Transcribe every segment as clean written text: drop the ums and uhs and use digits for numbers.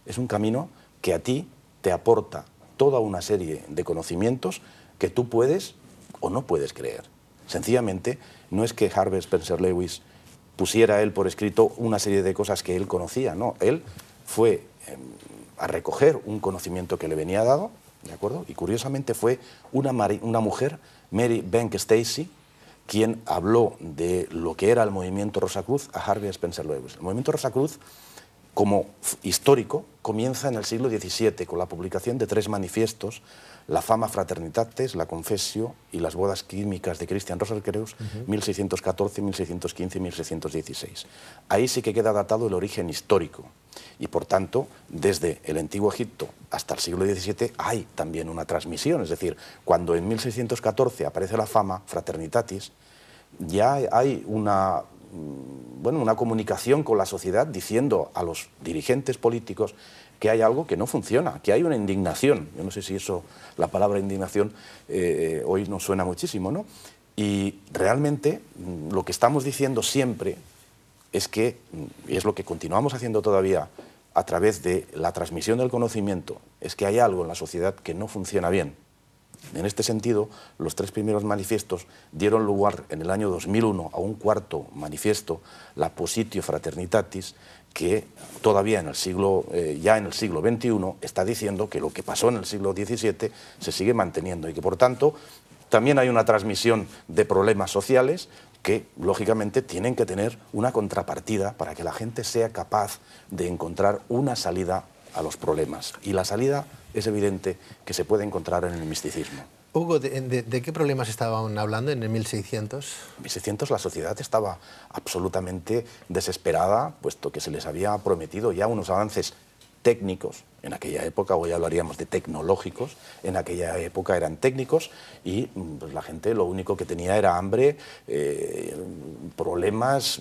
Es un camino que a ti te aporta toda una serie de conocimientos que tú puedes o no puedes creer. Sencillamente, no es que Harvey Spencer Lewis pusiera él por escrito una serie de cosas que él conocía, no, él fue a recoger un conocimiento que le venía dado, ¿de acuerdo? Y curiosamente fue una mujer, Mary Bank Stacy, quien habló de lo que era el movimiento Rosacruz a Harvey Spencer Lewis. El movimiento Rosacruz, como histórico, comienza en el siglo XVII con la publicación de 3 manifiestos: la Fama Fraternitatis, la Confessio y las bodas químicas de Christian Rosenkreuz, 1614, 1615 y 1616. Ahí sí que queda datado el origen histórico y, por tanto, desde el Antiguo Egipto hasta el siglo XVII hay también una transmisión. Es decir, cuando en 1614 aparece la Fama Fraternitatis, ya hay una comunicación con la sociedad diciendo a los dirigentes políticos que hay algo que no funciona, que hay una indignación. Yo no sé si eso, la palabra indignación, hoy nos suena muchísimo, ¿no? Y realmente lo que estamos diciendo siempre es que, y es lo que continuamos haciendo todavía a través de la transmisión del conocimiento, es que hay algo en la sociedad que no funciona bien. En este sentido, los 3 primeros manifiestos dieron lugar en el año 2001 a un 4º manifiesto, la Positio Fraternitatis, que todavía ya en el siglo XXI está diciendo que lo que pasó en el siglo XVII se sigue manteniendo y que, por tanto, también hay una transmisión de problemas sociales que, lógicamente, tienen que tener una contrapartida para que la gente sea capaz de encontrar una salida a los problemas. Y la salida es evidente que se puede encontrar en el misticismo. Hugo, ¿de qué problemas estaban hablando en el 1600? En 1600 la sociedad estaba absolutamente desesperada, puesto que se les había prometido ya unos avances técnicos, en aquella época, hoy hablaríamos de tecnológicos, en aquella época eran técnicos, y pues, la gente lo único que tenía era hambre, problemas,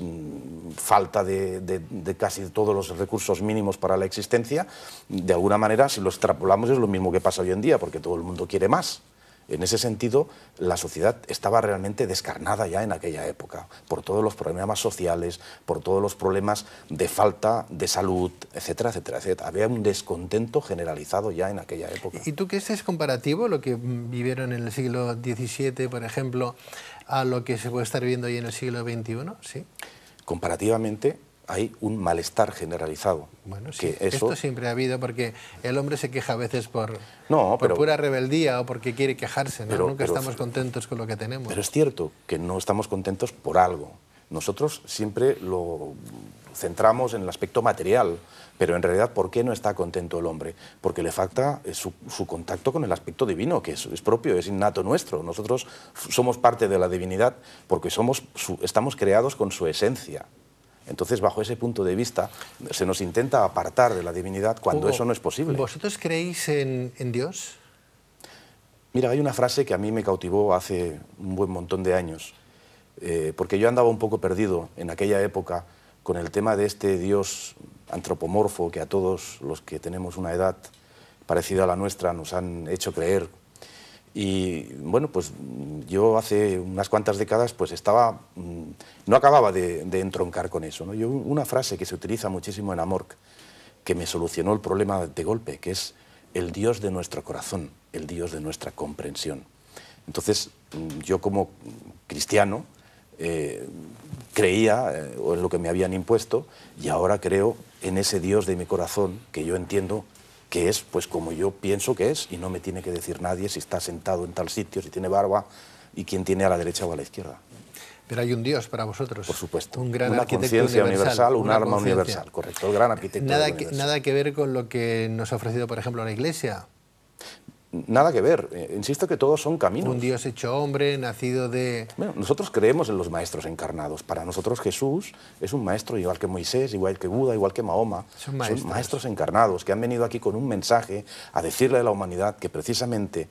falta de casi todos los recursos mínimos para la existencia. De alguna manera, si lo extrapolamos, es lo mismo que pasa hoy en día, porque todo el mundo quiere más. En ese sentido, la sociedad estaba realmente descarnada ya en aquella época, por todos los problemas sociales, por todos los problemas de falta de salud, etcétera, etcétera, etcétera. Había un descontento generalizado ya en aquella época. ¿Y tú crees que es comparativo lo que vivieron en el siglo XVII, por ejemplo, a lo que se puede estar viviendo hoy en el siglo XXI? ¿Sí? Comparativamente, hay un malestar generalizado. Bueno, sí, esto siempre ha habido, porque el hombre se queja a veces por pura rebeldía o porque quiere quejarse, ¿no? Nunca estamos contentos con lo que tenemos. Pero es cierto que no estamos contentos por algo. Nosotros siempre lo centramos en el aspecto material, pero en realidad, ¿por qué no está contento el hombre? Porque le falta su contacto con el aspecto divino, que es propio, es innato nuestro. Nosotros somos parte de la divinidad porque estamos creados con su esencia. Entonces, bajo ese punto de vista, se nos intenta apartar de la divinidad cuando eso no es posible. ¿Vosotros creéis en Dios? Mira, hay una frase que a mí me cautivó hace un buen montón de años, porque yo andaba un poco perdido en aquella época con el tema de este Dios antropomorfo que a todos los que tenemos una edad parecida a la nuestra nos han hecho creer. Y bueno, pues yo hace unas cuantas décadas pues no acababa de entroncar con eso, ¿no? Una frase que se utiliza muchísimo en Amorc, que me solucionó el problema de golpe, que es el Dios de nuestro corazón, el Dios de nuestra comprensión. Entonces, yo como cristiano creía en lo que me habían impuesto y ahora creo en ese Dios de mi corazón que yo entiendo que es pues como yo pienso que es, y no me tiene que decir nadie si está sentado en tal sitio, si tiene barba y quién tiene a la derecha o a la izquierda. Pero hay un Dios para vosotros. Por supuesto. Un gran una conciencia universal, un alma conciencia universal, correcto, el gran arquitecto universal. Nada que ver con lo que nos ha ofrecido, por ejemplo, la Iglesia. Nada que ver. Insisto que todos son caminos. Un Dios hecho hombre, nacido de... Bueno, nosotros creemos en los maestros encarnados. Para nosotros Jesús es un maestro igual que Moisés, igual que Buda, igual que Mahoma. Son maestros encarnados que han venido aquí con un mensaje a decirle a la humanidad que precisamente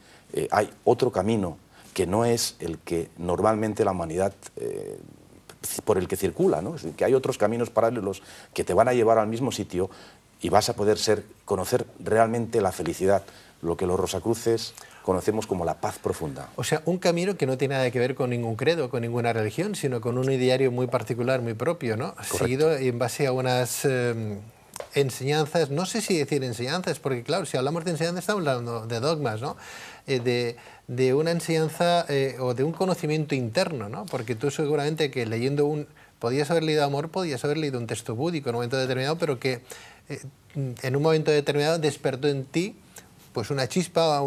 hay otro camino que no es el que normalmente la humanidad por el que circula, ¿no? Es decir, que hay otros caminos paralelos que te van a llevar al mismo sitio y vas a poder conocer realmente la felicidad, lo que los rosacruces conocemos como la paz profunda. O sea, un camino que no tiene nada que ver con ningún credo, con ninguna religión, sino con un ideario muy particular, muy propio, ¿no? Correcto. Seguido en base a unas enseñanzas, no sé si decir enseñanzas, porque claro, si hablamos de enseñanzas estamos hablando de dogmas, ¿no? De una enseñanza o de un conocimiento interno, ¿no? Porque tú seguramente que leyendo podías haber leído Amor, podías haber leído un texto búdico en un momento determinado, pero que en un momento determinado despertó en ti pues una chispa,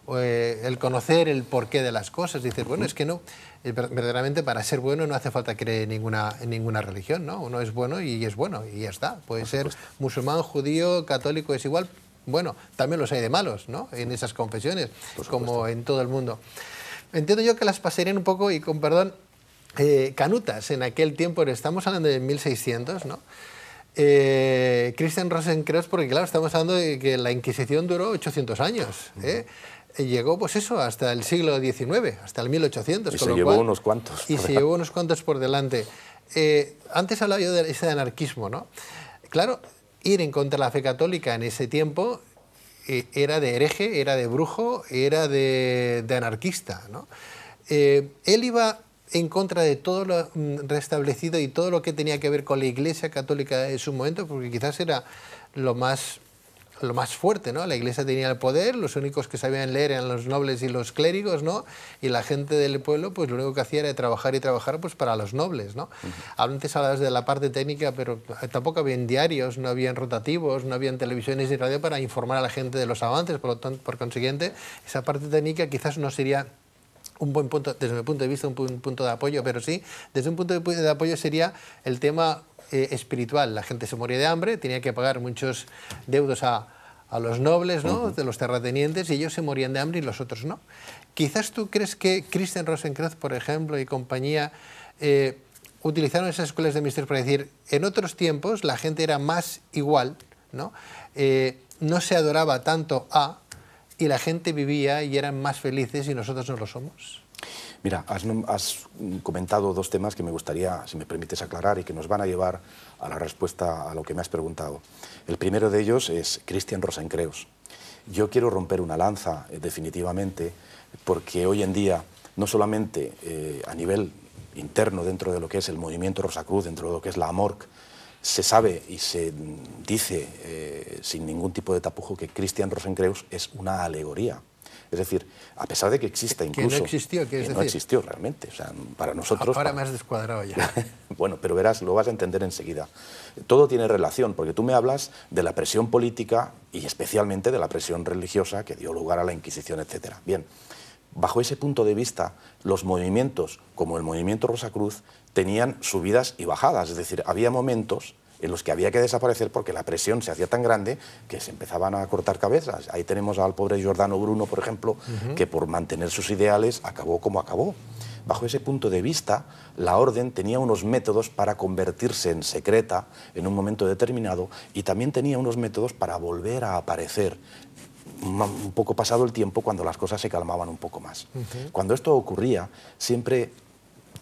el conocer el porqué de las cosas. Dices, bueno, es que no, verdaderamente para ser bueno no hace falta creer en ninguna religión, ¿no? Uno es bueno y es bueno y ya está. Puede ser musulmán, judío, católico, es igual. Bueno, también los hay de malos, ¿no? En esas confesiones, como en todo el mundo. Entiendo yo que las pasarían un poco, y con perdón, canutas en aquel tiempo. Estamos hablando de 1600, ¿no? Christian Rosenkreuz, porque claro, estamos hablando de que la Inquisición duró 800 años, llegó pues eso hasta el siglo XIX, hasta el 1800. Y se llevó unos cuantos. Y se llevó unos cuantos por delante. Antes hablaba yo de ese anarquismo, ¿no? Claro, ir en contra de la fe católica en ese tiempo era de hereje, era de brujo, era de anarquista, ¿no? Él iba en contra de todo lo restablecido y todo lo que tenía que ver con la Iglesia católica de su momento, porque quizás era lo más fuerte, ¿no? La Iglesia tenía el poder, los únicos que sabían leer eran los nobles y los clérigos, ¿no? Y la gente del pueblo, pues lo único que hacía era trabajar y trabajar pues para los nobles, ¿no? Antes hablabas de la parte técnica, pero tampoco habían diarios, no habían rotativos, no habían televisiones ni radio para informar a la gente de los avances, por consiguiente, esa parte técnica quizás no sería un buen punto, desde mi punto de vista, un punto de apoyo, pero sí, desde un punto de apoyo sería el tema espiritual. La gente se moría de hambre, tenía que pagar muchos deudos a los nobles, ¿no? De los terratenientes, y ellos se morían de hambre y los otros no. Quizás tú crees que Christian Rosenkreuz, por ejemplo, y compañía, utilizaron esas escuelas de misterios para decir, en otros tiempos la gente era más igual, ¿no? No se adoraba tanto y la gente vivía y eran más felices y nosotros no lo somos. Mira, has comentado dos temas que me gustaría, si me permites, aclarar y que nos van a llevar a la respuesta a lo que me has preguntado. El primero de ellos es Christian Rosenkreuz. Yo quiero romper una lanza, definitivamente, porque hoy en día, no solamente a nivel interno dentro de lo que es el movimiento Rosacruz, dentro de lo que es la AMORC, se sabe y se dice sin ningún tipo de tapujo que Christian Rosenkreuz es una alegoría. Es decir, a pesar de que exista incluso... Que no existió, que no existió realmente. O sea, para nosotros... Ahora me has descuadrado ya. Bueno, pero verás, lo vas a entender enseguida. Todo tiene relación, porque tú me hablas de la presión política y especialmente de la presión religiosa que dio lugar a la Inquisición, etc. Bien, bajo ese punto de vista, los movimientos, como el movimiento Rosacruz, tenían subidas y bajadas. Es decir, había momentos en los que había que desaparecer porque la presión se hacía tan grande que se empezaban a cortar cabezas. Ahí tenemos al pobre Giordano Bruno, por ejemplo, que por mantener sus ideales acabó como acabó. Bajo ese punto de vista, la orden tenía unos métodos para convertirse en secreta en un momento determinado y también tenía unos métodos para volver a aparecer un poco pasado el tiempo, cuando las cosas se calmaban un poco más. Cuando esto ocurría, siempre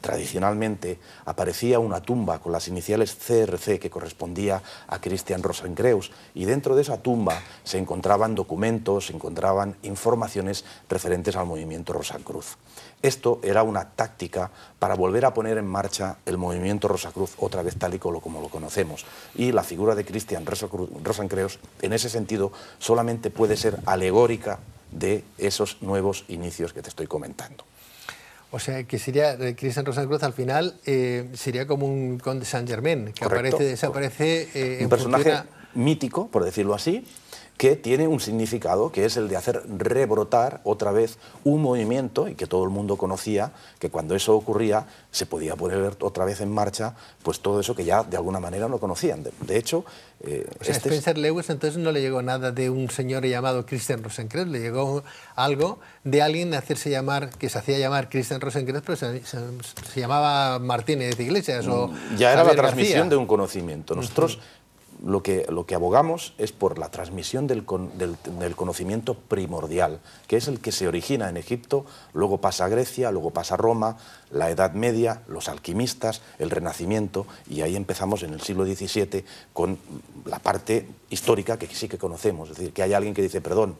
tradicionalmente aparecía una tumba con las iniciales CRC que correspondía a Christian Rosenkreuz, y dentro de esa tumba se encontraban documentos, se encontraban informaciones referentes al movimiento Rosacruz. Esto era una táctica para volver a poner en marcha el movimiento Rosacruz otra vez tal y como lo conocemos. Y la figura de Christian Rosenkreuz, en ese sentido, solamente puede ser alegórica de esos nuevos inicios que te estoy comentando. O sea, que sería, Christian Rosenkreuz al final sería como un conde Saint-Germain, que correcto, aparece, desaparece... un personaje mítico, por decirlo así, que tiene un significado que es el de hacer rebrotar otra vez un movimiento, y que todo el mundo conocía, que cuando eso ocurría se podía poner otra vez en marcha pues todo eso que ya de alguna manera no conocían. De hecho... o sea, Spencer Lewis entonces no le llegó nada de un señor llamado Christian Rosenkreuz, le llegó algo de alguien de hacerse llamar, que se hacía llamar Christian Rosenkreuz, pero se llamaba Martínez Iglesias o ya era Javier la transmisión García. De un conocimiento. Nosotros... Lo que abogamos es por la transmisión del conocimiento primordial, que es el que se origina en Egipto, luego pasa a Grecia, luego pasa a Roma, la Edad Media, los alquimistas, el Renacimiento, y ahí empezamos en el siglo XVII con la parte histórica que sí que conocemos. Es decir, que hay alguien que dice, perdón,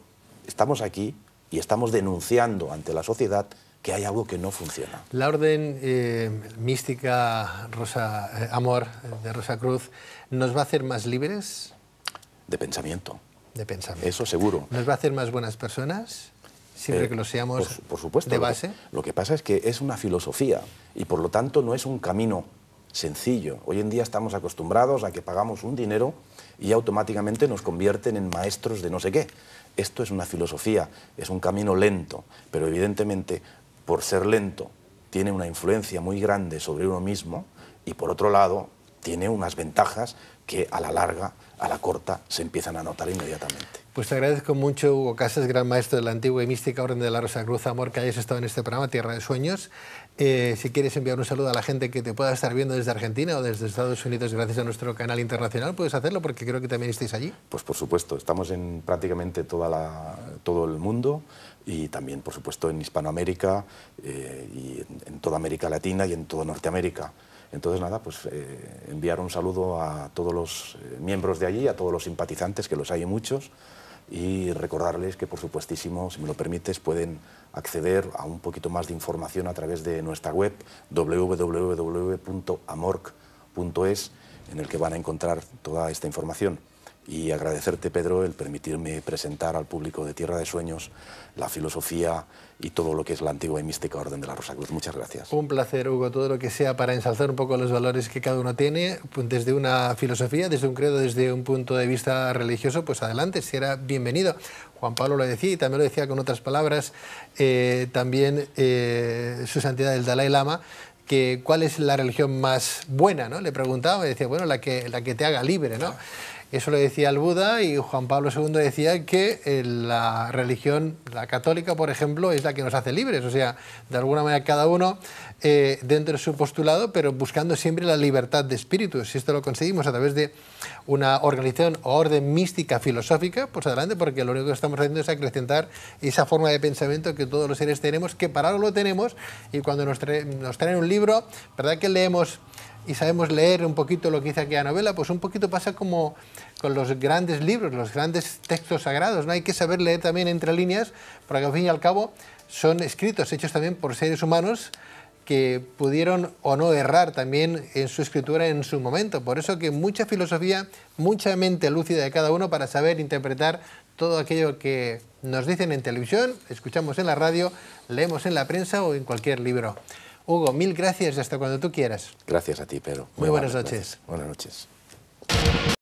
estamos aquí y estamos denunciando ante la sociedad que hay algo que no funciona. La orden mística Amor de Rosacruz nos va a hacer más libres. de pensamiento. De pensamiento. Eso seguro. ¿Nos va a hacer más buenas personas? Siempre que lo seamos por supuesto, de base. Lo que pasa es que es una filosofía y por lo tanto no es un camino sencillo. Hoy en día estamos acostumbrados a que pagamos un dinero y automáticamente nos convierten en maestros de no sé qué. Esto es una filosofía, es un camino lento, pero evidentemente por ser lento tiene una influencia muy grande sobre uno mismo y por otro lado tiene unas ventajas que a la larga, a la corta, se empiezan a notar inmediatamente. Pues te agradezco mucho, Hugo Casas, gran maestro de la antigua y mística Orden de la Rosa Cruz Amor, que hayas estado en este programa, Tierra de Sueños. Si quieres enviar un saludo a la gente que te pueda estar viendo desde Argentina o desde Estados Unidos gracias a nuestro canal internacional, puedes hacerlo porque creo que también estáis allí. Pues por supuesto, estamos en prácticamente todo el mundo y también, por supuesto, en Hispanoamérica y en toda América Latina y en toda Norteamérica. Entonces, nada, pues enviar un saludo a todos los miembros de allí, a todos los simpatizantes, que los hay muchos, y recordarles que, por supuestísimo, si me lo permites, pueden acceder a un poquito más de información a través de nuestra web www.amorc.es, en el que van a encontrar toda esta información. Y agradecerte, Pedro, el permitirme presentar al público de Tierra de Sueños la filosofía y todo lo que es la antigua y mística Orden de la Rosa Cruz. Muchas gracias. Un placer, Hugo, todo lo que sea para ensalzar un poco los valores que cada uno tiene, desde una filosofía, desde un credo, desde un punto de vista religioso, pues adelante, será bienvenido. Juan Pablo lo decía y también lo decía con otras palabras, también su santidad el Dalai Lama, que cuál es la religión más buena, ¿no? Le preguntaba, me decía, bueno, la que te haga libre, ¿no? Eso lo decía el Buda y Juan Pablo II decía que la religión, la católica, por ejemplo, es la que nos hace libres. O sea, de alguna manera cada uno dentro de su postulado, pero buscando siempre la libertad de espíritu. Si esto lo conseguimos a través de una organización o orden mística filosófica, pues adelante, porque lo único que estamos haciendo es acrecentar esa forma de pensamiento que todos los seres tenemos, que para algo lo tenemos, y cuando nos traen un libro, ¿verdad que leemos y sabemos leer un poquito lo que dice aquella novela? Pues un poquito pasa como con los grandes libros, los grandes textos sagrados, ¿no? Hay que saber leer también entre líneas, porque al fin y al cabo son escritos, hechos también por seres humanos que pudieron o no errar también en su escritura en su momento. Por eso que mucha filosofía, mucha mente lúcida de cada uno para saber interpretar todo aquello que nos dicen en televisión, escuchamos en la radio, leemos en la prensa o en cualquier libro. Hugo, mil gracias y hasta cuando tú quieras. Gracias a ti, Pedro. Muy buenas noches. Buenas noches.